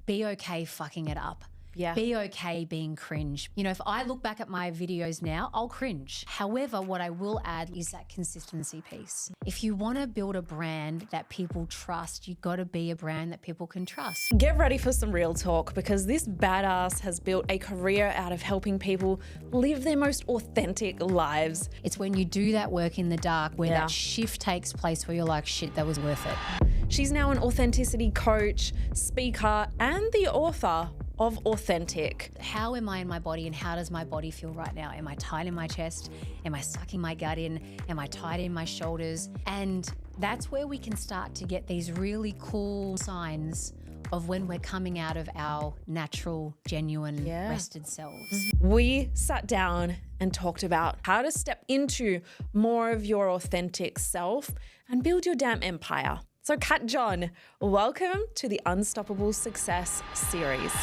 be okay fucking it up. Yeah. Be okay being cringe. You know, if I look back at my videos now, I'll cringe. However, what I will add is that consistency piece. If you want to build a brand that people trust, you got to be a brand that people can trust. Get ready for some real talk, because this badass has built a career out of helping people live their most authentic lives. It's when you do that work in the dark where that shift takes place where you're like, shit, that was worth it. She's now an authenticity coach, speaker, and the author of Authentic. How am I in my body and how does my body feel right now? Am I tight in my chest? Am I sucking my gut in? Am I tight in my shoulders? And that's where we can start to get these really cool signs of when we're coming out of our natural, genuine, rested selves. We sat down and talked about how to step into more of your authentic self and build your damn empire. So Kat John, welcome to the Unstoppable Success series.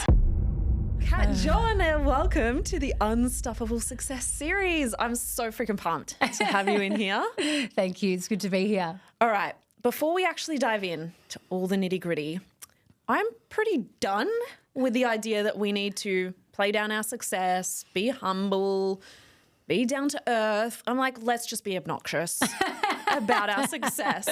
Kat John, welcome to the Unstoppable Success series. I'm so freaking pumped to have you in here. Thank you. It's good to be here. All right. Before we actually dive in to all the nitty gritty, I'm pretty done with the idea that we need to play down our success, be humble, be down to earth. I'm like, let's just be obnoxious about our success.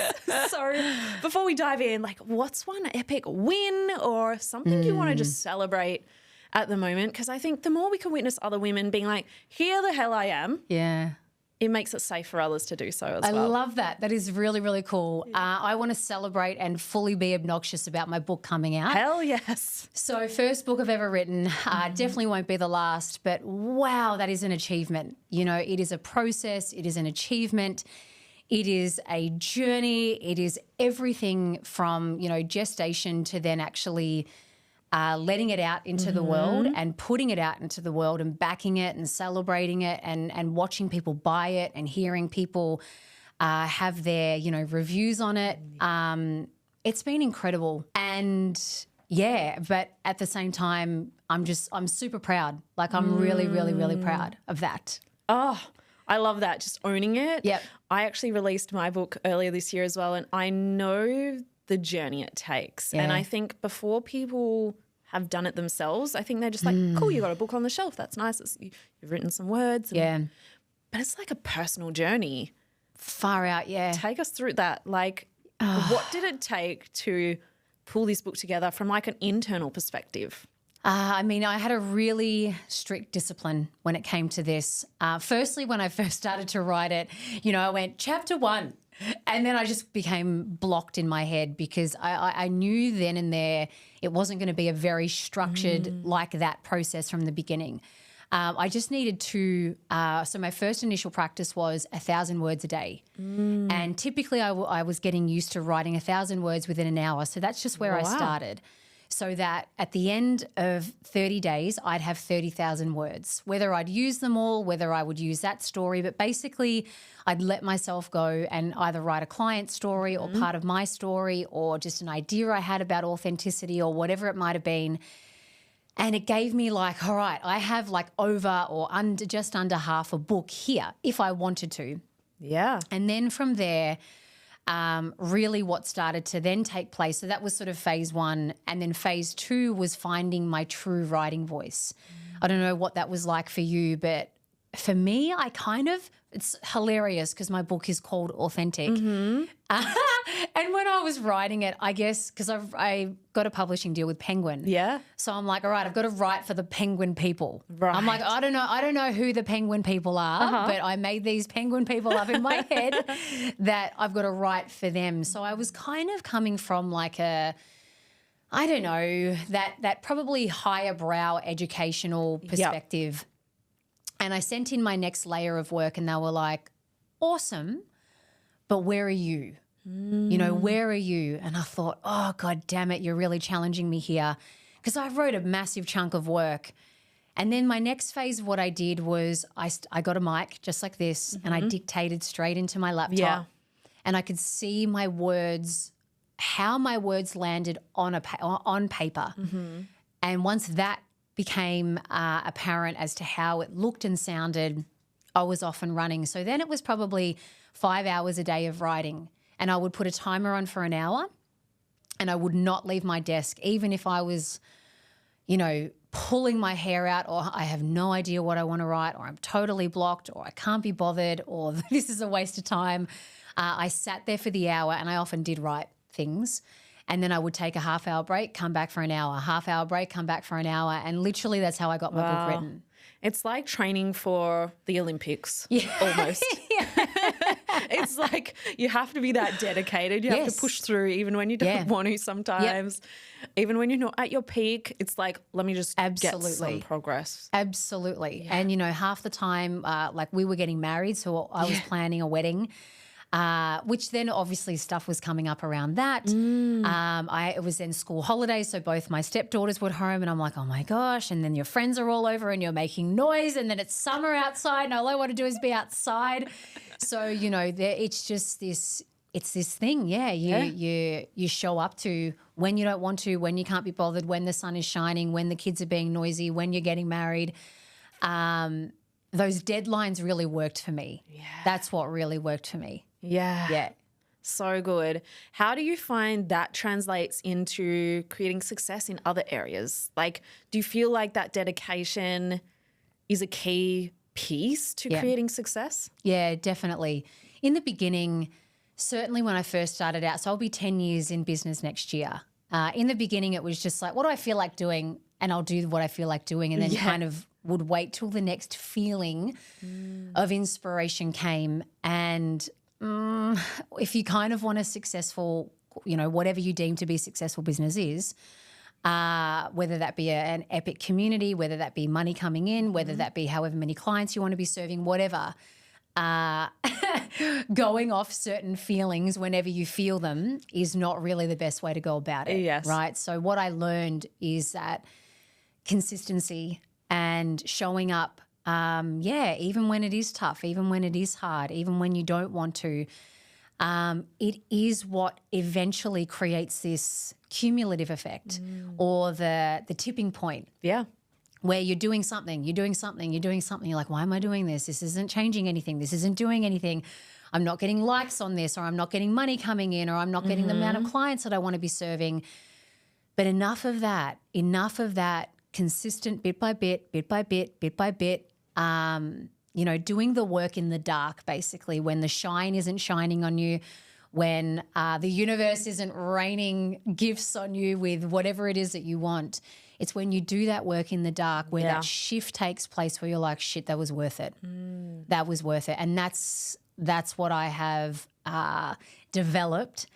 So before we dive in, like, what's one epic win or something you want to just celebrate at the moment? Because I think the more we can witness other women being like, here the hell I am. Yeah. It makes it safe for others to do so as I well. love that. That is really, really cool. I want to celebrate and fully be obnoxious about my book coming out. Hell yes. So first book I've ever written, definitely won't be the last, but wow, that is an achievement. You know, it is a process. It is an achievement. It is a journey. It is everything from, you know, gestation to then actually letting it out into the world and putting it out into the world and backing it and celebrating it and watching people buy it and hearing people have their, you know, reviews on it. It's been incredible. And yeah, but at the same time, I'm super proud. Like I'm really, really, really proud of that. Oh, I love that. Just owning it. Yep. I actually released my book earlier this year as well, and I know the journey it takes. Yeah. And I think before people have done it themselves, I think they're just like, cool, you got a book on the shelf. That's nice. You've written some words. Yeah. But it's like a personal journey. Far out, yeah. Take us through that. Like, what did it take to pull this book together from like an internal perspective? I mean, I had a really strict discipline when it came to this. Firstly, when I first started to write it, you know, I went chapter 1 and then I just became blocked in my head because I knew then and there it wasn't going to be a very structured like that process from the beginning. I just needed to, so my first initial practice was 1,000 words a day. And typically I was getting used to writing 1,000 words within an hour. So that's just where I started. So that at the end of 30 days, I'd have 30,000 words, whether I'd use them all, whether I would use that story. But basically, I'd let myself go and either write a client story or part of my story or just an idea I had about authenticity or whatever it might have been. And it gave me like, all right, I have like over or under, just under half a book here if I wanted to. Yeah. And then from there, really what started to then take place. So that was sort of phase 1. And then phase 2 was finding my true writing voice. I don't know what that was like for you, but for me, it's hilarious because my book is called Authentic. And when I was writing it, I guess, because I got a publishing deal with Penguin. Yeah. So I'm like, all right, I've got to write for the Penguin people. Right. I'm like, I don't know who the Penguin people are, but I made these Penguin people up in my head that I've got to write for them. So I was kind of coming from like I don't know, that probably higher brow educational perspective. And I sent in my next layer of work and they were like, awesome, but where are you? You know, where are you? And I thought, oh, God damn it, you're really challenging me here because I wrote a massive chunk of work. And then my next phase of what I did was I got a mic just like this and I dictated straight into my laptop. Yeah. And I could see my words, how my words landed on paper. And once that became apparent as to how it looked and sounded, I was off and running. So then it was probably 5 hours a day of writing. And I would put a timer on for an hour and I would not leave my desk, even if I was pulling my hair out, or I have no idea what I want to write, or I'm totally blocked, or I can't be bothered, or this is a waste of time. I sat there for the hour, and I often did write things. And then I would take a half-hour break, come back for an hour, half-hour break, come back for an hour. And literally that's how I got my book written. It's like training for the Olympics, Yeah. almost. It's like you have to be that dedicated. You have to push through even when you don't want to sometimes. Even when you're not at your peak, it's like, let me just get some progress. Absolutely. Yeah. And, half the time, like we were getting married, so I was planning a wedding. Which then obviously stuff was coming up around that. It was then school holidays, so both my stepdaughters were home, and I'm like, oh my gosh, and then your friends are all over and you're making noise, and then it's summer outside and all I want to do is be outside. So, it's just this, it's this thing, you show up to when you don't want to, when you can't be bothered, when the sun is shining, when the kids are being noisy, when you're getting married. Those deadlines really worked for me. Yeah. That's what really worked for me. Yeah. Yeah. So good. How do you find that translates into creating success in other areas? Like, do you feel like that dedication is a key piece to creating success? Yeah, definitely. In the beginning, certainly when I first started out, so I'll be 10 years in business next year. In the beginning, it was just like, what do I feel like doing? And I'll do what I feel like doing, and then kind of would wait till the next feeling of inspiration came. And if you kind of want a successful, whatever you deem to be successful business is, whether that be an epic community, whether that be money coming in, whether that be however many clients you want to be serving, whatever, going off certain feelings whenever you feel them is not really the best way to go about it. Yes. Right? So what I learned is that consistency and showing up, even when it is tough, even when it is hard, even when you don't want to, it is what eventually creates this cumulative effect or the tipping point. Yeah. Where you're doing something, you're like, why am I doing this? This isn't changing anything. This isn't doing anything. I'm not getting likes on this, or I'm not getting money coming in, or I'm not getting the amount of clients that I want to be serving. But enough of that consistent bit by bit, doing the work in the dark, basically, when the shine isn't shining on you, when the universe isn't raining gifts on you with whatever it is that you want. It's when you do that work in the dark where that shift takes place, where you're like, shit, that was worth it. That was worth it. And that's what I have developed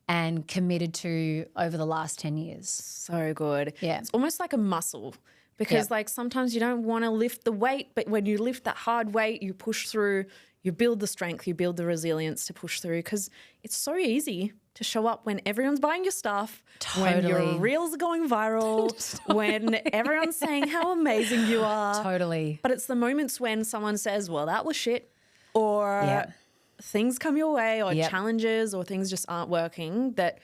and committed to over the last 10 years. So good. Yeah. It's almost like a muscle. Because like sometimes you don't want to lift the weight, but when you lift that hard weight, you push through, you build the strength, you build the resilience to push through, because it's so easy to show up when everyone's buying your stuff, when your reels are going viral, when everyone's saying how amazing you are. Totally. But it's the moments when someone says, well, that was shit, or things come your way, or challenges, or things just aren't working, that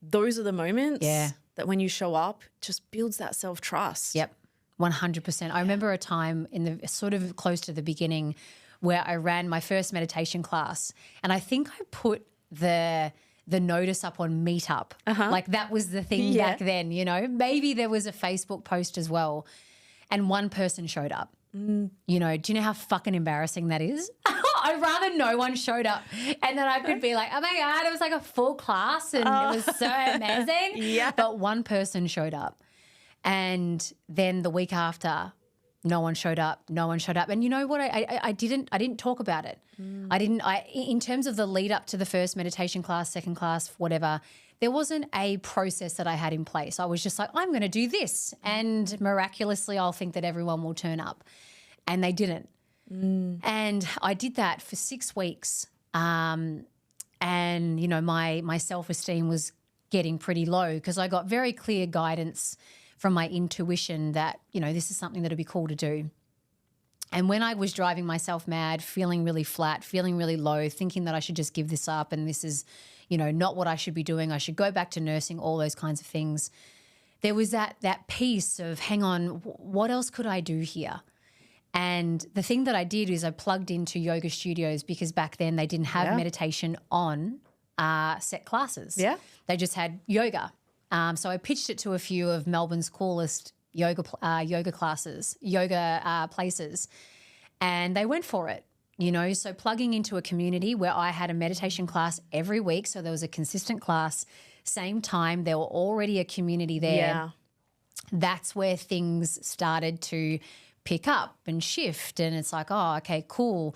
those are the moments that when you show up, just builds that self-trust. Yep. 100%. I remember a time in the sort of close to the beginning where I ran my first meditation class, and I think I put the notice up on Meetup. Like that was the thing back then, Maybe there was a Facebook post as well, and one person showed up. Do you know how fucking embarrassing that is? I'd rather no one showed up, and then I could be like, oh my God, it was like a full class and it was so amazing. But one person showed up. And then the week after, no one showed up. And you know what? I didn't talk about it. In terms of the lead up to the first meditation class, second class, whatever, there wasn't a process that I had in place. I was just like, I'm going to do this, and miraculously I'll think that everyone will turn up. And they didn't. And I did that for 6 weeks. And, my self-esteem was getting pretty low because I got very clear guidance from my intuition that, this is something that would be cool to do. And when I was driving myself mad, feeling really flat, feeling really low, thinking that I should just give this up and this is, not what I should be doing, I should go back to nursing, all those kinds of things, there was that piece of, hang on, what else could I do here? And the thing that I did is I plugged into yoga studios, because back then they didn't have meditation on set classes. Yeah. They just had yoga. So I pitched it to a few of Melbourne's coolest yoga classes, yoga places, and they went for it. You know, so plugging into a community where I had a meditation class every week, so there was a consistent class, same time, there were already a community there. Yeah. That's where things started to pick up and shift, and it's like, oh, okay, cool.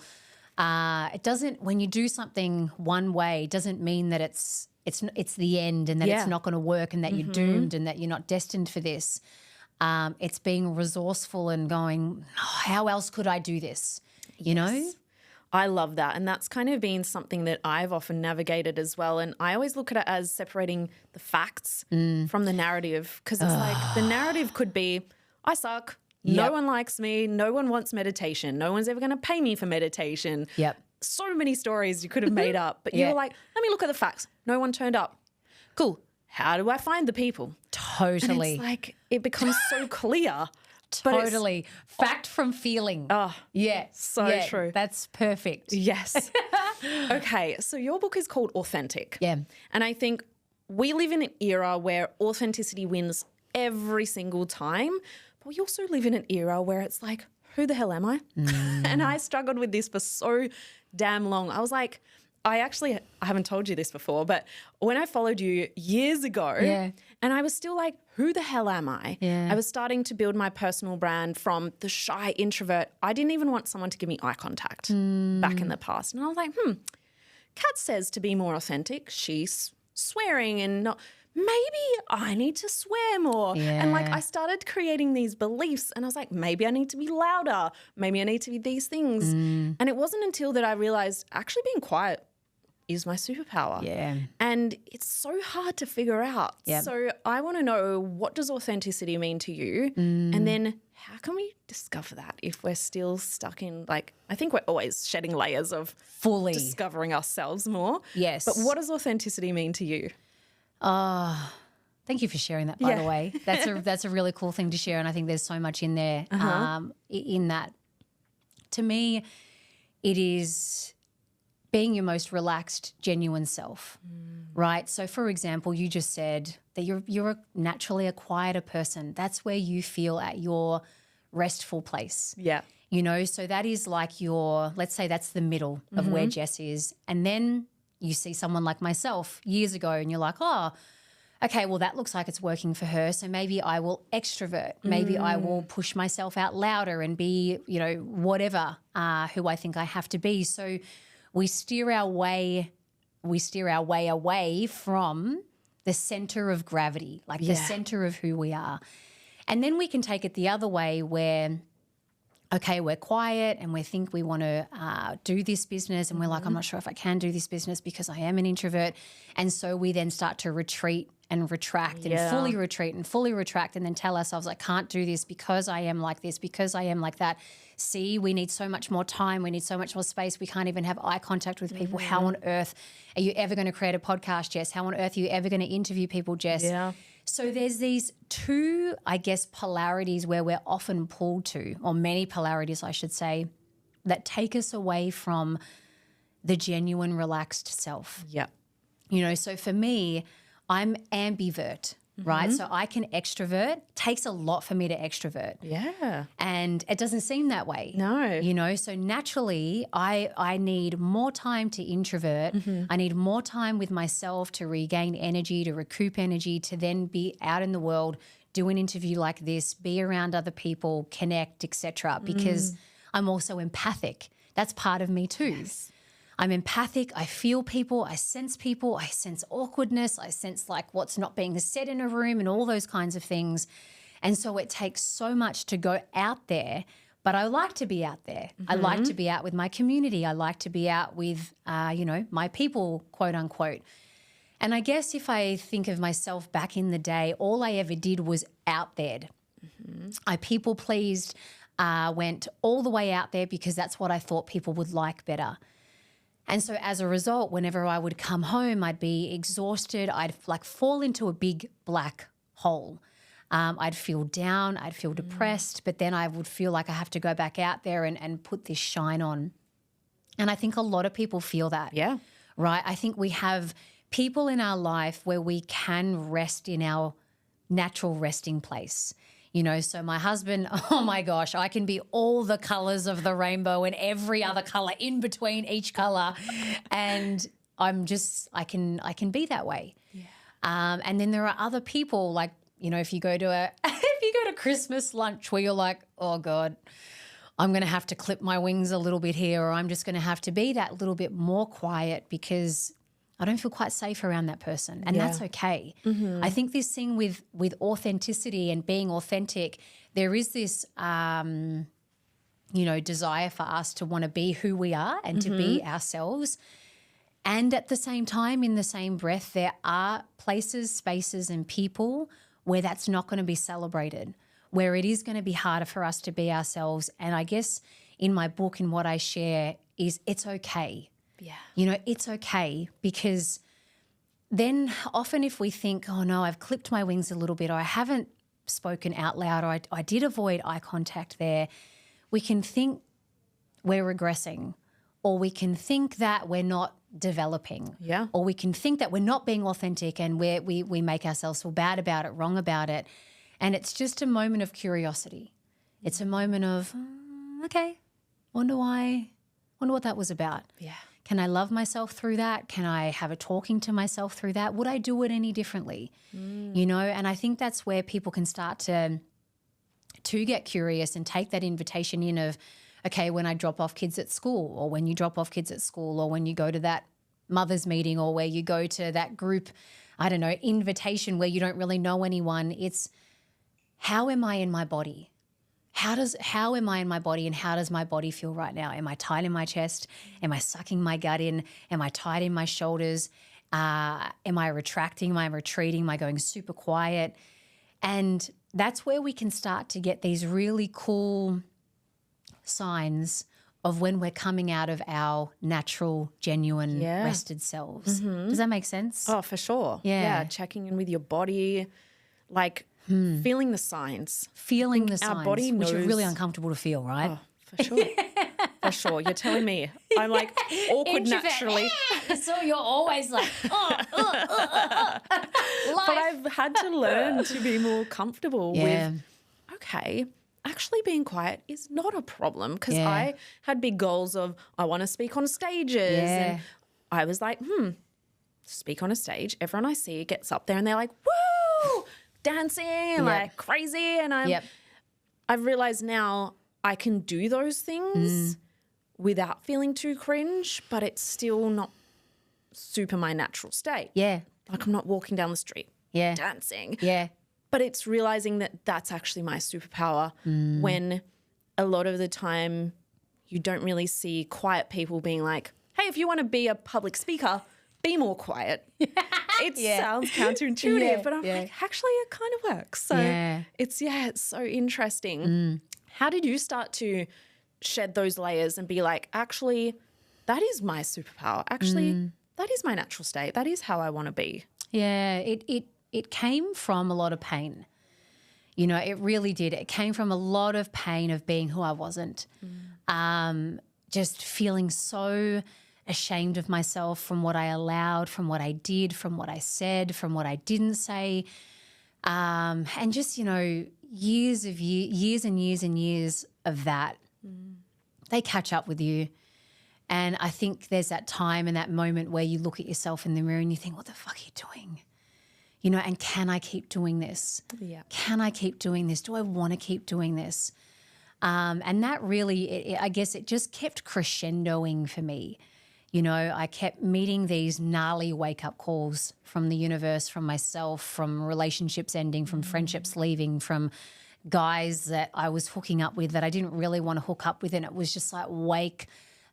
It doesn't, when you do something one way, doesn't mean that it's the end and that it's not going to work and that you're doomed and that you're not destined for this. It's being resourceful and going, oh, how else could I do this? You know? I love that. And that's kind of been something that I've often navigated as well. And I always look at it as separating the facts from the narrative, because it's like the narrative could be, I suck. No one likes me. No one wants meditation. No one's ever going to pay me for meditation. Yep. So many stories you could have made up. But you were like, let me look at the facts. No one turned up. Cool. How do I find the people? Totally. And it's like it becomes so clear. Totally. Fact from feeling. Oh, yeah. So true. That's perfect. Yes. Okay. So your book is called Authentic. Yeah. And I think we live in an era where authenticity wins every single time. But we also live in an era where it's like, who the hell am I? And I struggled with this for so damn long. I was like, I haven't told you this before, but when I followed you years ago and I was still like, who the hell am I? Yeah. I was starting to build my personal brand from the shy introvert. I didn't even want someone to give me eye contact back in the past. And I was like, Kat says to be more authentic. She's swearing and not, maybe I need to swear more. Yeah. And like I started creating these beliefs and I was like, maybe I need to be louder. Maybe I need to be these things. And it wasn't until that I realized actually being quiet is my superpower. Yeah. And it's so hard to figure out. Yep. So I want to know, what does authenticity mean to you? And then how can we discover that if we're still stuck in, like, I think we're always shedding layers of Fully discovering ourselves more. Yes. But what does authenticity mean to you? Thank you for sharing that, by the way. That's a really cool thing to share, and I think there's so much in there in that. To me, it is being your most relaxed, genuine self, right? So, for example, you just said that you're naturally a quieter person. That's where you feel at your restful place. Yeah. You know, so that is like let's say that's the middle of where Jess is. And then you see someone like myself years ago and you're like, oh, okay, well, that looks like it's working for her. So maybe I will extrovert. Maybe I will push myself out louder and be, you know, whatever who I think I have to be. So we steer our way away from the center of gravity, like the center of who we are. And then we can take it the other way where, okay, we're quiet and we think we want to do this business and we're like, I'm not sure if I can do this business because I am an introvert. And so we then start to retreat and retract and fully retreat and fully retract and then tell ourselves, I can't do this because I am like this, because I am like that. See, we need so much more time. We need so much more space. We can't even have eye contact with people. How on earth are you ever going to create a podcast, Jess? How on earth are you ever going to interview people, Jess? Yeah. So there's these two, I guess, polarities where we're often pulled to, or many polarities, I should say, that take us away from the genuine, relaxed self. Yeah. You know, so for me, I'm ambivert, right? So I can extrovert. Takes a lot for me to extrovert. Yeah. And it doesn't seem that way. No. You know, so naturally I need more time to introvert. I need more time with myself to regain energy, to recoup energy, to then be out in the world, do an interview like this, be around other people, connect, etc. Because I'm also empathic. That's part of me too. Yes. I'm empathic. I feel people. I sense awkwardness. I sense like what's not being said in a room and all those kinds of things. And so it takes so much to go out there, but I like to be out there. I like to be out with my community. I like to be out with, my people, quote unquote. And I guess if I think of myself back in the day, all I ever did was out there. I people pleased, went all the way out there because that's what I thought people would like better. And so as a result, whenever I would come home, I'd be exhausted. I'd like fall into a big black hole. I'd feel down. I'd feel depressed. But then I would feel like I have to go back out there and put this shine on. And I think a lot of people feel that. Yeah. Right? I think we have people in our life where we can rest in our natural resting place. You know, so my husband, oh my gosh, I can be all the colors of the rainbow and every other color in between each color. And I can be that way. Yeah. And then there are other people, like, you know, if you go to Christmas lunch where you're like, oh God, I'm going to have to clip my wings a little bit here, or I'm just going to have to be that little bit more quiet because I don't feel quite safe around that person. And that's okay. Mm-hmm. I think this thing with authenticity and being authentic, there is this, desire for us to want to be who we are and to be ourselves. And at the same time, in the same breath, there are places, spaces and people where that's not going to be celebrated, where it is going to be harder for us to be ourselves. And I guess in my book and what I share is it's okay. Yeah. You know, it's okay, because then often if we think, oh no, I've clipped my wings a little bit, or I haven't spoken out loud, or I did avoid eye contact there, we can think we're regressing, or we can think that we're not developing, or we can think that we're not being authentic and we make ourselves feel bad about it, wrong about it. And it's just a moment of curiosity. It's a moment of, okay, wonder what that was about. Yeah. Can I love myself through that? Can I have a talking to myself through that? Would I do it any differently? You know, and I think that's where people can start to get curious and take that invitation in of, okay, when I drop off kids at school, or when you drop off kids at school, or when you go to that mother's meeting, or where you go to that group, I don't know, invitation where you don't really know anyone. It's, how am I in my body? How am I in my body, and how does my body feel right now? Am I tight in my chest? Am I sucking my gut in? Am I tight in my shoulders? Am I retracting? Am I retreating? Am I going super quiet? And that's where we can start to get these really cool signs of when we're coming out of our natural, genuine, rested selves. Does that make sense? Oh, for sure. Yeah. Checking in with your body, like feeling the signs. Feeling the signs, our body knows, which are really uncomfortable to feel, right? Oh, for sure. For sure. You're telling me. I'm like awkward naturally. So you're always like, Life. But I've had to learn to be more comfortable with, okay, actually being quiet is not a problem, because I had big goals of, I want to speak on stages. And I was like, speak on a stage. Everyone I see gets up there and they're like, woo, dancing like crazy. And I've realized now I can do those things without feeling too cringe, but it's still not super my natural state. Yeah. Like I'm not walking down the street dancing. Yeah. But it's realizing that that's actually my superpower, when a lot of the time you don't really see quiet people being like, hey, if you want to be a public speaker, be more quiet. It sounds counterintuitive, but I'm like, actually it kind of works. So it's so interesting. How did you start to shed those layers and be like, actually, that is my superpower. Actually, that is my natural state. That is how I want to be. Yeah, it came from a lot of pain. You know, it really did. It came from a lot of pain of being who I wasn't. Just feeling so ashamed of myself from what I allowed, from what I did, from what I said, from what I didn't say. And just, you know, years and years and years of that, they catch up with you. And I think there's that time and that moment where you look at yourself in the mirror and you think, what the fuck are you doing? You know, and can I keep doing this? Yeah. Can I keep doing this? Do I want to keep doing this? And that really, I guess it just kept crescendoing for me. You know, I kept meeting these gnarly wake-up calls from the universe, from myself, from relationships ending, from friendships leaving, from guys that I was hooking up with that I didn't really want to hook up with. And it was just like, wake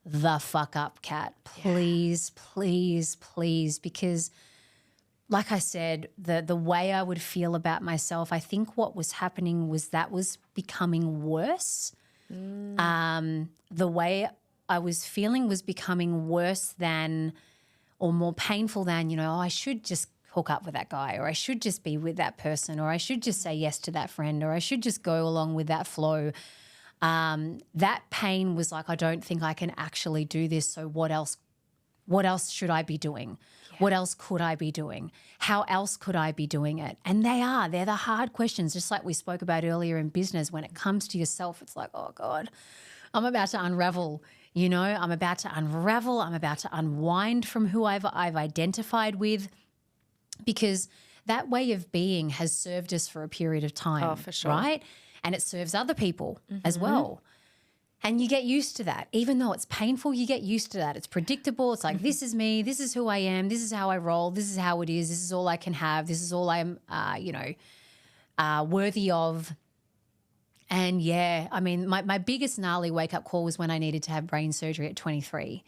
the fuck up, Kat. Please, please, please. Because like I said, the way I would feel about myself, I think what was happening was that was becoming worse. The way I was feeling was becoming worse than, or more painful than, you know, oh, I should just hook up with that guy, or I should just be with that person, or I should just say yes to that friend, or I should just go along with that flow. That pain was like, I don't think I can actually do this. So what else should I be doing? What else could I be doing? How else could I be doing it? And they're the hard questions, just like we spoke about earlier in business. When it comes to yourself, it's like, oh God, I'm about to unravel, I'm about to unravel. I'm about to unwind from who I've identified with, because that way of being has served us for a period of time. Oh, for sure. Right? And it serves other people as well. And you get used to that. Even though it's painful, you get used to that. It's predictable. It's like, this is me. This is who I am. This is how I roll. This is how it is. This is all I can have. This is all I'm, worthy of. And yeah, I mean, my biggest gnarly wake-up call was when I needed to have brain surgery at 23.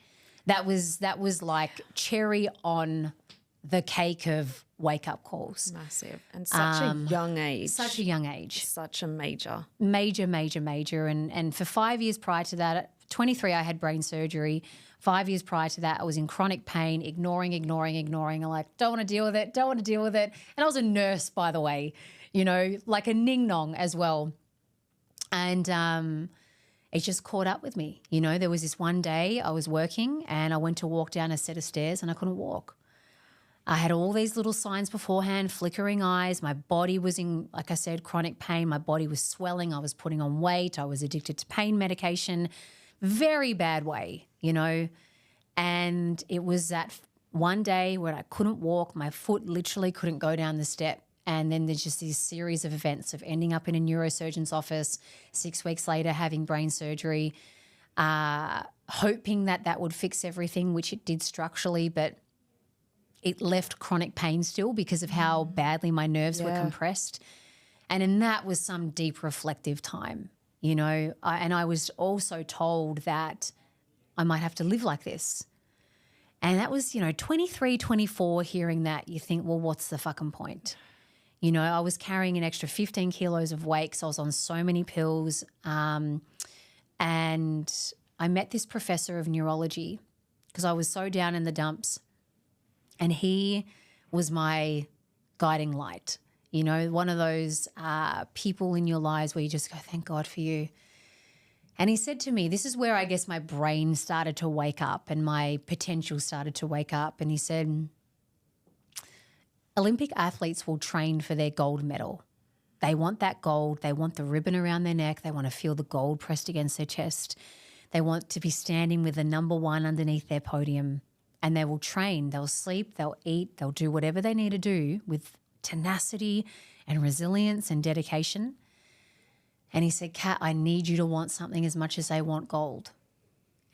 That was like cherry on the cake of wake-up calls. Massive. And such a young age. Such a young age. Such a major. Major. And for 5 years prior to that, at 23, I had brain surgery. 5 years prior to that, I was in chronic pain, ignoring. I'm like, don't want to deal with it. And I was a nurse, by the way, like a ning-nong as well. And it just caught up with me. There was this one day I was working and I went to walk down a set of stairs and I couldn't walk. I had all these little signs beforehand, flickering eyes. My body was in, like I said, chronic pain. My body was swelling. I was putting on weight. I was addicted to pain medication. Very bad way, And it was that one day where I couldn't walk. My foot literally couldn't go down the step. And then there's just this series of events of ending up in a neurosurgeon's office, 6 weeks later having brain surgery, hoping that would fix everything, which it did structurally, but it left chronic pain still because of how badly my nerves were compressed. And that was some deep reflective time, and I was also told that I might have to live like this. And that was, 23, 24, hearing that, you think, well, what's the fucking point? I was carrying an extra 15 kilos of weight, so I was on so many pills. And I met this professor of neurology because I was so down in the dumps. And he was my guiding light, one of those people in your lives where you just go, thank God for you. And he said to me, this is where I guess my brain started to wake up and my potential started to wake up. And he said, Olympic athletes will train for their gold medal. They want that gold. They want the ribbon around their neck. They want to feel the gold pressed against their chest. They want to be standing with the number one underneath their podium. And they will train, they'll sleep, they'll eat, they'll do whatever they need to do with tenacity and resilience and dedication. And he said, Kat, I need you to want something as much as they want gold.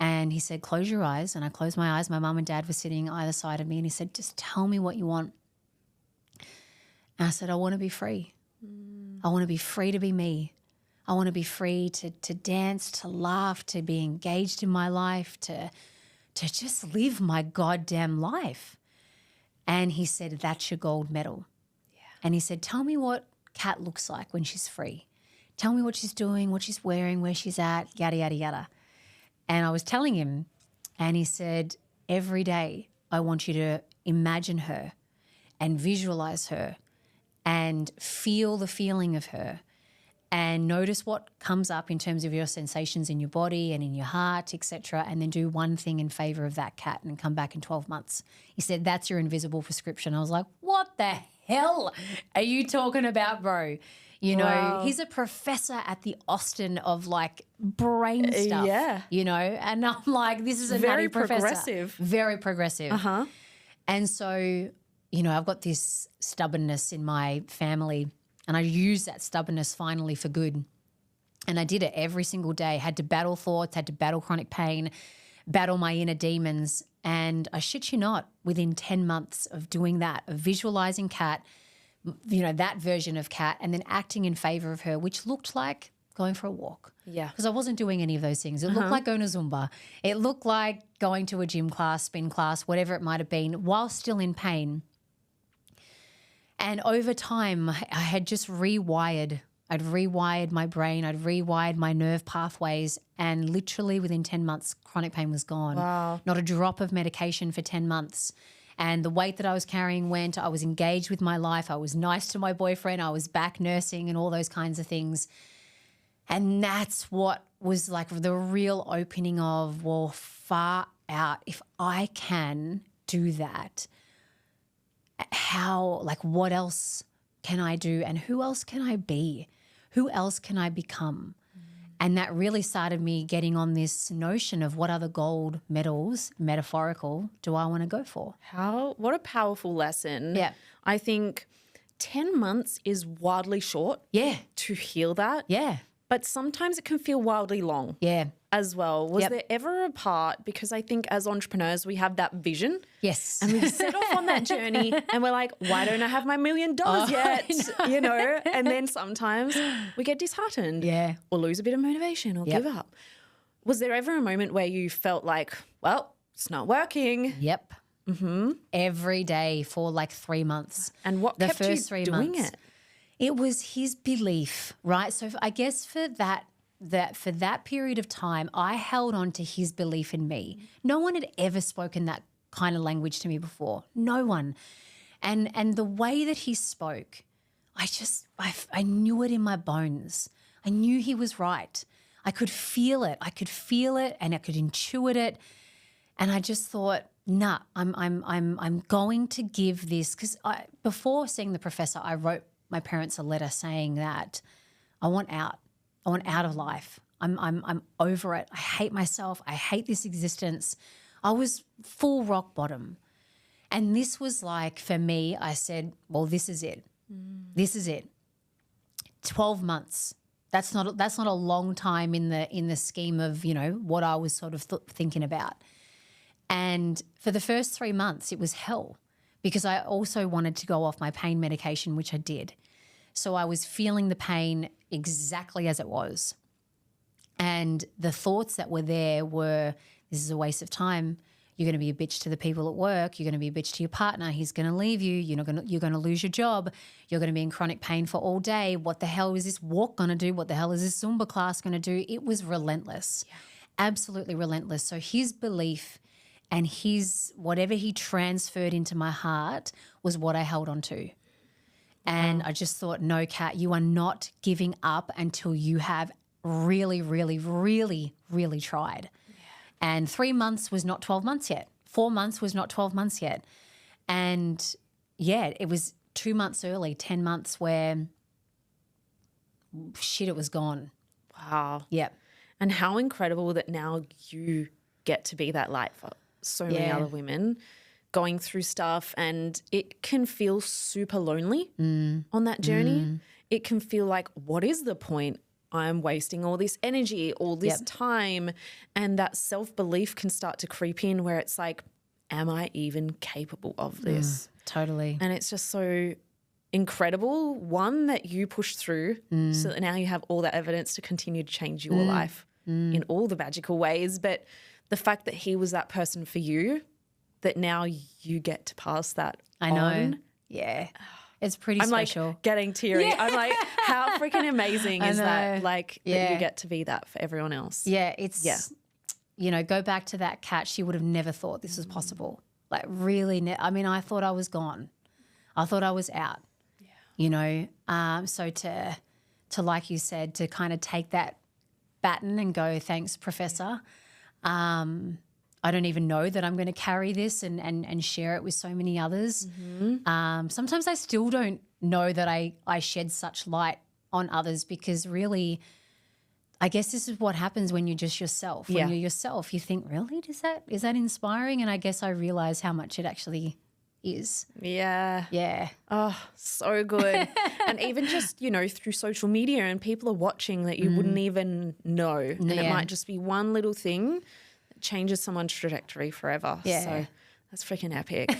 And he said, close your eyes. And I closed my eyes. My mum and dad were sitting either side of me. And he said, just tell me what you want. And I said, I want to be free. I want to be free to be me. I want to be free to dance, to laugh, to be engaged in my life, to just live my goddamn life. And he said, that's your gold medal. Yeah. And he said, tell me what Kat looks like when she's free. Tell me what she's doing, what she's wearing, where she's at, yada, yada, yada. And I was telling him, and he said, every day I want you to imagine her and visualize her and feel the feeling of her and notice what comes up in terms of your sensations in your body and in your heart, etc., and then do one thing in favor of that cat and come back in 12 months. He said, that's your invisible prescription. I was like, what the hell are you talking about, bro? Wow. He's a professor at the Austin of like brain stuff, and I'm like, this is a very nutty professor. Progressive. Very progressive. Uh-huh. And so, I've got this stubbornness in my family. And I used that stubbornness finally for good. And I did it every single day. Had to battle thoughts, had to battle chronic pain, battle my inner demons. And I shit you not, within 10 months of doing that, of visualizing Kat, that version of Kat, and then acting in favor of her, which looked like going for a walk. Yeah. Because I wasn't doing any of those things. It looked like going to Zumba. It looked like going to a gym class, spin class, whatever it might have been, while still in pain. And over time, I had just rewired. I'd rewired my brain. I'd rewired my nerve pathways. And literally within 10 months, chronic pain was gone. Wow. Not a drop of medication for 10 months. And the weight that I was carrying went. I was engaged with my life. I was nice to my boyfriend. I was back nursing and all those kinds of things. And that's what was like the real opening of, well, far out. If I can do that, what else can I do and who else can I be? Who else can I become? And that really started me getting on this notion of what other gold medals, metaphorical, do I want to go for? What a powerful lesson. Yeah. I think 10 months is wildly short to heal that. Yeah. But sometimes it can feel wildly long as well. Was there ever a part, because I think as entrepreneurs we have that vision. Yes. And we set off on that journey and we're like, why don't I have my $1 million yet? You know, and then sometimes we get disheartened or lose a bit of motivation or give up. Was there ever a moment where you felt like, well, it's not working? Yep. Mm-hmm. Every day for like 3 months. And what kept you doing it? It was his belief, right? So I guess for that period of time, I held on to his belief in me. No one had ever spoken that kind of language to me before. No one. And the way that he spoke, I knew it in my bones. I knew he was right. I could feel it. And I could intuit it. And I just thought, nah, I'm going to give this, because before seeing the professor, I wrote my parents a letter saying that I want out. I want out of life. I'm over it. I hate myself. I hate this existence. I was full rock bottom. And this was like, for me, I said, well, this is it. This is it. 12 months. That's not a long time in the scheme of, you know, what I was sort of thinking about. And for the first 3 months, it was hell, because I also wanted to go off my pain medication, which I did. So I was feeling the pain exactly as it was. And the thoughts that were there were, this is a waste of time. You're going to be a bitch to the people at work. You're going to be a bitch to your partner. He's going to leave you. You're going to lose your job. You're going to be in chronic pain for all day. What the hell is this walk going to do? What the hell is this Zumba class going to do? It was relentless, absolutely relentless. So his belief and whatever he transferred into my heart was what I held on to. And I just thought, no, Kat, you are not giving up until you have really, really, really, really tried. Yeah. And 3 months was not 12 months yet. 4 months was not 12 months yet. And it was 2 months early, 10 months where it was gone. Wow. Yep. And how incredible that now you get to be that light for so many other women going through stuff, and it can feel super lonely on that journey. It can feel like, what is the point? I'm wasting all this energy, all this time, and that self-belief can start to creep in where it's like, am I even capable of this? Totally. And it's just so incredible, one, that you push through so that now you have all that evidence to continue to change your life in all the magical ways, but the fact that he was that person for you, that now you get to pass that I know. on. Yeah. It's pretty I'm special. like getting teary. Yeah. I'm like, how freaking amazing is that? Like that you get to be that for everyone else. Yeah. You know, go back to that Kat. She would have never thought this was possible. Like really, I mean, I thought I was gone. I thought I was out, you know. So to like you said, to kind of take that baton and go, thanks, Professor. I don't even know that I'm going to carry this and share it with so many others. Sometimes I still don't know that I shed such light on others, because really, I guess this is what happens when you're just yourself. When you're yourself, you think, really, is that inspiring? And I guess I realize how much it actually is. Yeah. Yeah. Oh, so good. And even just, you know, through social media, and people are watching that you wouldn't even know. And it might just be one little thing changes someone's trajectory forever. Yeah. So that's freaking epic.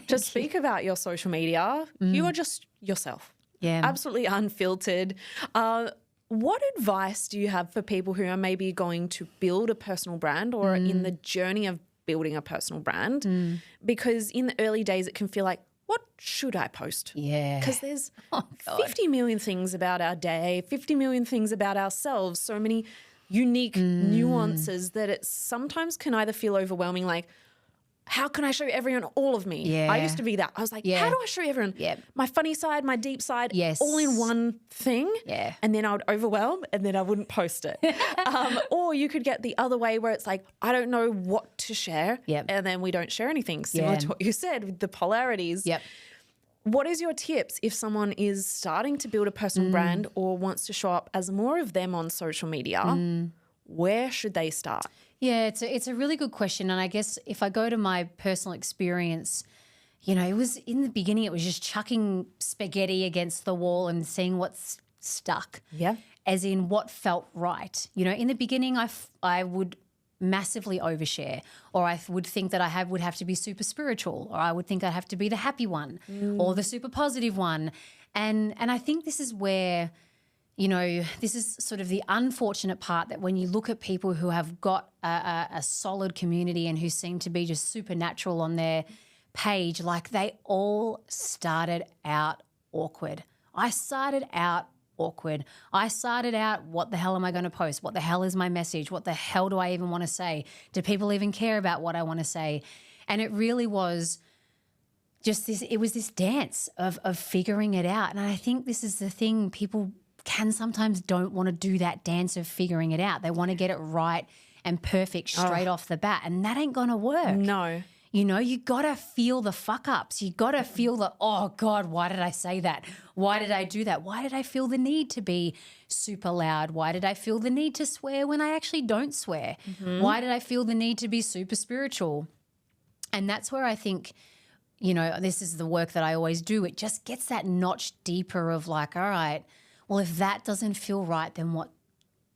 Just speak about your social media. You are just yourself. Yeah. Absolutely unfiltered. What advice do you have for people who are maybe going to build a personal brand or in the journey of building a personal brand? Because in the early days it can feel like, what should I post? Yeah. Because there's 50 million things about our day, 50 million things about ourselves, so many unique nuances that it sometimes can either feel overwhelming, like, how can I show everyone all of me? Yeah. I used to be that. I was like, how do I show everyone my funny side, my deep side, all in one thing? Yeah. And then I would overwhelm and then I wouldn't post it. Or you could get the other way where it's like, I don't know what to share and then we don't share anything, similar to what you said with the polarities. Yep. What is your tips if someone is starting to build a personal brand or wants to show up as more of them on social media? Where should they start? Yeah, it's a really good question. And I guess if I go to my personal experience, you know, it was in the beginning, it was just chucking spaghetti against the wall and seeing what's stuck. Yeah. As in what felt right. You know, in the beginning, I would massively overshare, or I would think that I would have to be super spiritual, or I would think I'd have to be the happy one or the super positive one. And I think this is where, you know, this is sort of the unfortunate part, that when you look at people who have got a solid community and who seem to be just supernatural on their page, like they all started out awkward. I started out awkward. I started out, what the hell am I going to post? What the hell is my message? What the hell do I even want to say? Do people even care about what I want to say? And it really was just this, it was this dance of figuring it out. And I think this is the thing, people can sometimes don't want to do that dance of figuring it out. They want to get it right and perfect straight off the bat, and that ain't going to work. No. You know, you got to feel the fuck ups. You got to feel the, oh God, why did I say that? Why did I do that? Why did I feel the need to be super loud? Why did I feel the need to swear when I actually don't swear? Why did I feel the need to be super spiritual? And that's where I think, you know, this is the work that I always do. It just gets that notch deeper of like, all right, well, if that doesn't feel right, then what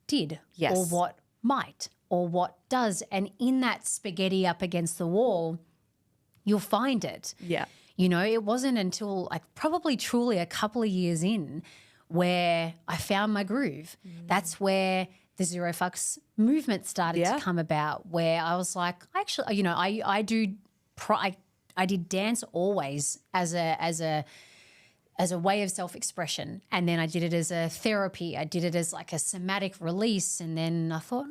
did? Yes. Or what might? Or what does? And in that spaghetti up against the wall, you'll find it. Yeah. You know, it wasn't until like probably truly a couple of years in where I found my groove. That's where the Zero Fucks movement started to come about, where I was like, actually, you know, I did dance always as a way of self-expression, and then I did it as a therapy. I did it as like a somatic release, and then I thought,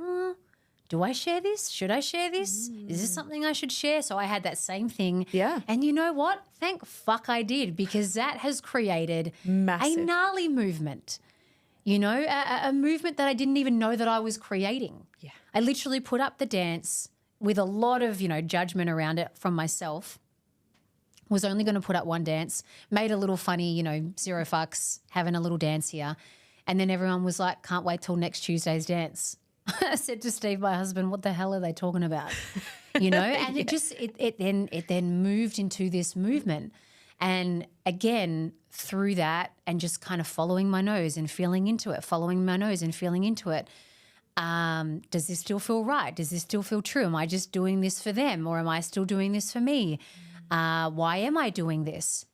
do I share this? Should I share this? Is this something I should share? So I had that same thing. Yeah. And you know what? Thank fuck I did, because that has created Massive. a gnarly movement. You know, a movement that I didn't even know that I was creating. Yeah. I literally put up the dance with a lot of, you know, judgment around it from myself. Was only going to put up one dance, made a little funny, you know, Zero Fucks, having a little dance here. And then everyone was like, can't wait till next Tuesday's dance. I said to Steve, my husband, what the hell are they talking about? You know, and it then moved into this movement. And again, through that and just kind of following my nose and feeling into it, following my nose and feeling into it. Does this still feel right? Does this still feel true? Am I just doing this for them, or am I still doing this for me? Why am I doing this?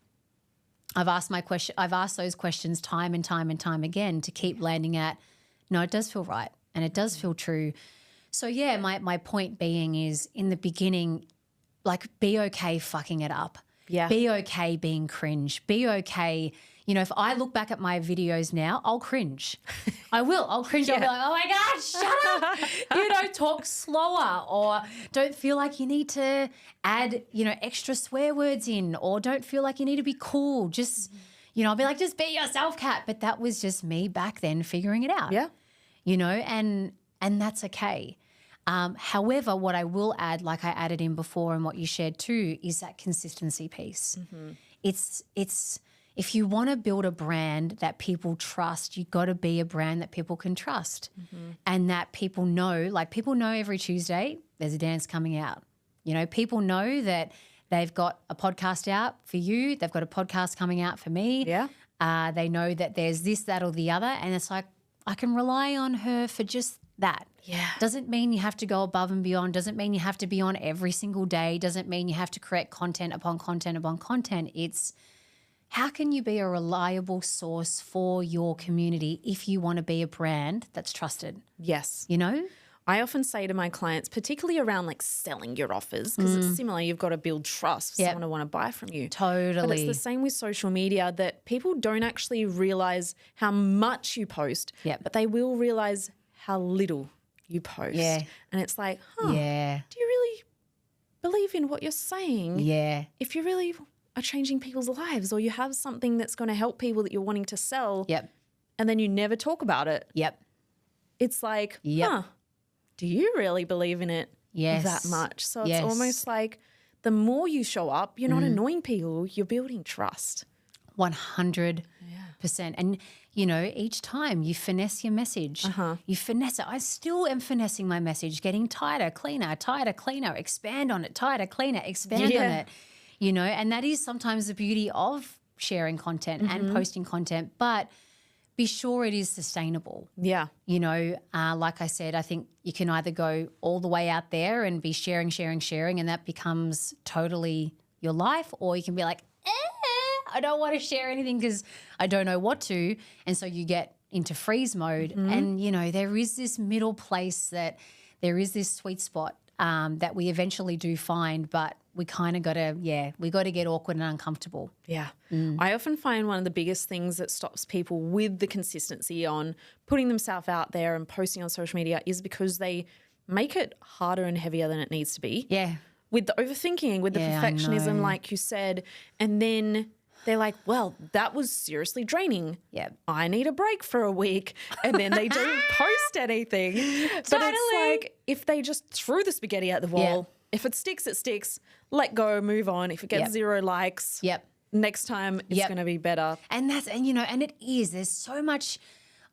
I've asked those questions time and time and time again to keep landing at, no, it does feel right and it does feel true. So yeah, my point being is, in the beginning, like, be okay fucking it up. Yeah. Be okay being cringe. Be okay. You know, if I look back at my videos now, I'll cringe. I will. I'll cringe. I'll be like, oh my God, shut up. You know, talk slower, or don't feel like you need to add, you know, extra swear words in, or don't feel like you need to be cool. Just, you know, I'll be like, just be yourself, Kat. But that was just me back then figuring it out. Yeah. You know, and that's okay. However, what I will add, like I added in before and what you shared too, is that consistency piece. It's if you want to build a brand that people trust, you got to be a brand that people can trust, and that people know. Like, people know every Tuesday there's a dance coming out. You know, people know that they've got a podcast out for you. They've got a podcast coming out for me. Yeah. They know that there's this, that, or the other, and it's like, I can rely on her for just that. Yeah. Doesn't mean you have to go above and beyond. Doesn't mean you have to be on every single day. Doesn't mean you have to create content upon content upon content. It's, how can you be a reliable source for your community if you want to be a brand that's trusted? Yes. You know? I often say to my clients, particularly around like selling your offers, because it's similar, you've got to build trust for someone to want to buy from you. Totally. But it's the same with social media, that people don't actually realize how much you post, but they will realize how little you post. Yeah. And it's like, Yeah. do you really believe in what you're saying? Yeah. If you really are changing people's lives, or you have something that's going to help people that you're wanting to sell, and then you never talk about it, it's like, do you really believe in it that much? So it's almost like, the more you show up, you're not annoying people, you're building trust. 100%. And, you know, each time you finesse your message, you finesse it. I still am finessing my message, getting tighter, cleaner, expand on it, tighter, cleaner, expand on it, you know, and that is sometimes the beauty of sharing content and posting content, but be sure it is sustainable. Yeah. You know, like I said, I think you can either go all the way out there and be sharing, and that becomes totally your life, or you can be like, I don't want to share anything because I don't know what to. And so you get into freeze mode. And, you know, there is this middle place that there is this sweet spot that we eventually do find, but we kind of got to, we got to get awkward and uncomfortable. Yeah. I often find one of the biggest things that stops people with the consistency on putting themselves out there and posting on social media is because they make it harder and heavier than it needs to be. Yeah. With the overthinking, with the perfectionism, like you said, and then they're like, well, that was seriously draining. Yeah. I need a break for a week. And then they don't post anything. But it's like if they just threw the spaghetti at the wall, if it sticks, it sticks. Let go, move on. If it gets 0 likes, next time it's going to be better. And that's, and you know, and it is, there's so much,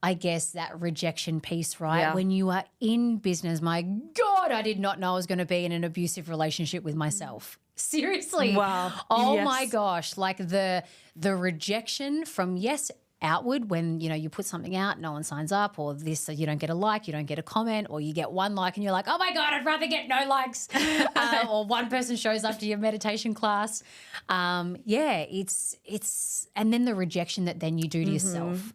I guess, that rejection piece, right? Yeah. When you are in business, my God, I did not know I was going to be in an abusive relationship with myself. Seriously. Wow. Oh Yes. my gosh. Like the rejection from outward when, you know, you put something out, no one signs up, or this, you don't get a like, you don't get a comment, or you get 1 like and you're like, oh my God, I'd rather get no likes. Or one person shows up to your meditation class. It's, and then the rejection that then you do to yourself,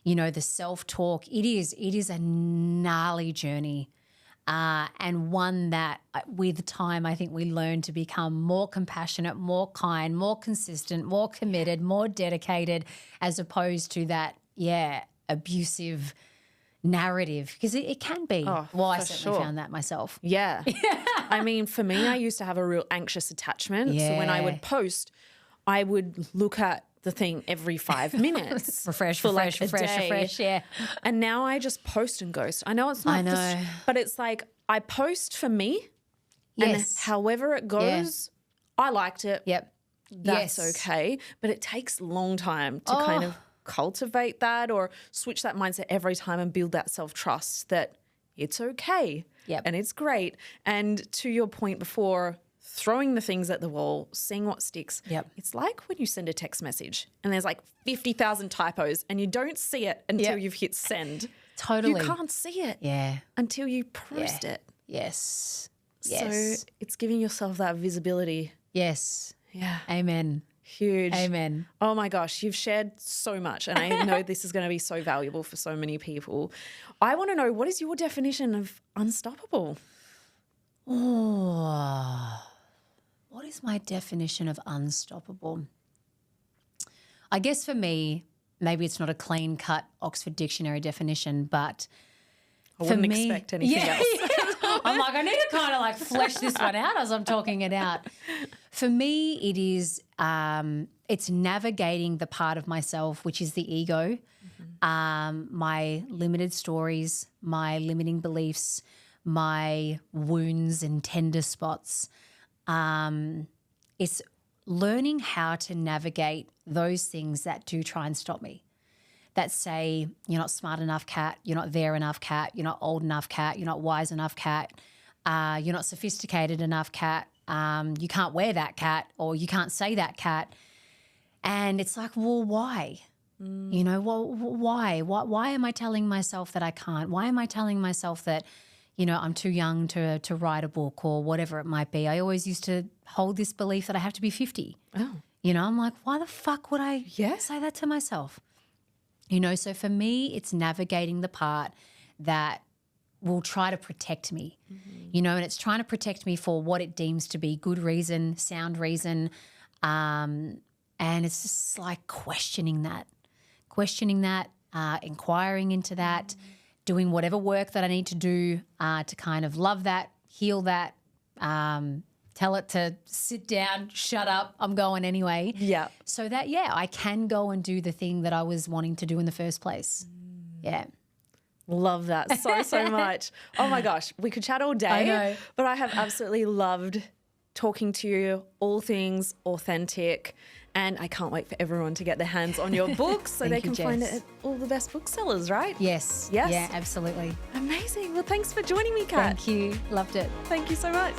you know, the self-talk, it is a gnarly journey. And one that with time, I think we learn to become more compassionate, more kind, more consistent, more committed, more dedicated, as opposed to that, abusive narrative, because it can be. Oh, well, I for certainly sure. found that myself. Yeah. I mean, for me, I used to have a real anxious attachment. So when I would post, I would look at the thing every 5 minutes. refresh, yeah. And now I just post and ghost. I know it's not, but it's like I post for me, and however it goes, I liked it. Yep. That's okay. But it takes a long time to kind of cultivate that or switch that mindset every time and build that self-trust that it's okay. Yep. And it's great. And to your point before, throwing the things at the wall, seeing what sticks. Yep. It's like when you send a text message and there's like 50,000 typos and you don't see it until you've hit send. Totally. You can't see it until you post it. Yes. So it's giving yourself that visibility. Yes. Yeah. Amen. Huge. Amen. Oh my gosh, you've shared so much, and I know this is going to be so valuable for so many people. I want to know, what is your definition of unstoppable? Oh, what is my definition of unstoppable? I guess for me, maybe it's not a clean-cut Oxford Dictionary definition, but I wouldn't expect anything else. I'm like, I need to kind of like flesh this one out as I'm talking it out. For me, it is, it's navigating the part of myself, which is the ego, my limited stories, my limiting beliefs, my wounds and tender spots. It's learning how to navigate those things that do try and stop me. That say, you're not smart enough, Kat, you're not there enough, Kat, you're not old enough, Kat, you're not wise enough, Kat, you're not sophisticated enough, Kat, you can't wear that, Kat, or you can't say that, Kat. And it's like, well, why? You know, well, why? Why am I telling myself that I can't? Why am I telling myself that, you know, I'm too young to write a book or whatever it might be? I always used to hold this belief that I have to be 50. Oh. You know, I'm like, why the fuck would I say that to myself? You know, so for me, it's navigating the part that will try to protect me, you know, and it's trying to protect me for what it deems to be good reason, sound reason. And it's just like questioning that, inquiring into that, doing whatever work that I need to do to kind of love that, heal that, tell it to sit down, shut up, I'm going anyway. Yeah. So that, I can go and do the thing that I was wanting to do in the first place. Yeah. Love that so much. Oh my gosh, we could chat all day. I know. But I have absolutely loved talking to you, all things authentic. And I can't wait for everyone to get their hands on your books so they Thank can you, find Jess. it at all the best booksellers, right? Yes. Yes. Yeah, absolutely. Amazing. Well, thanks for joining me, Kat. Thank you. Loved it. Thank you so much.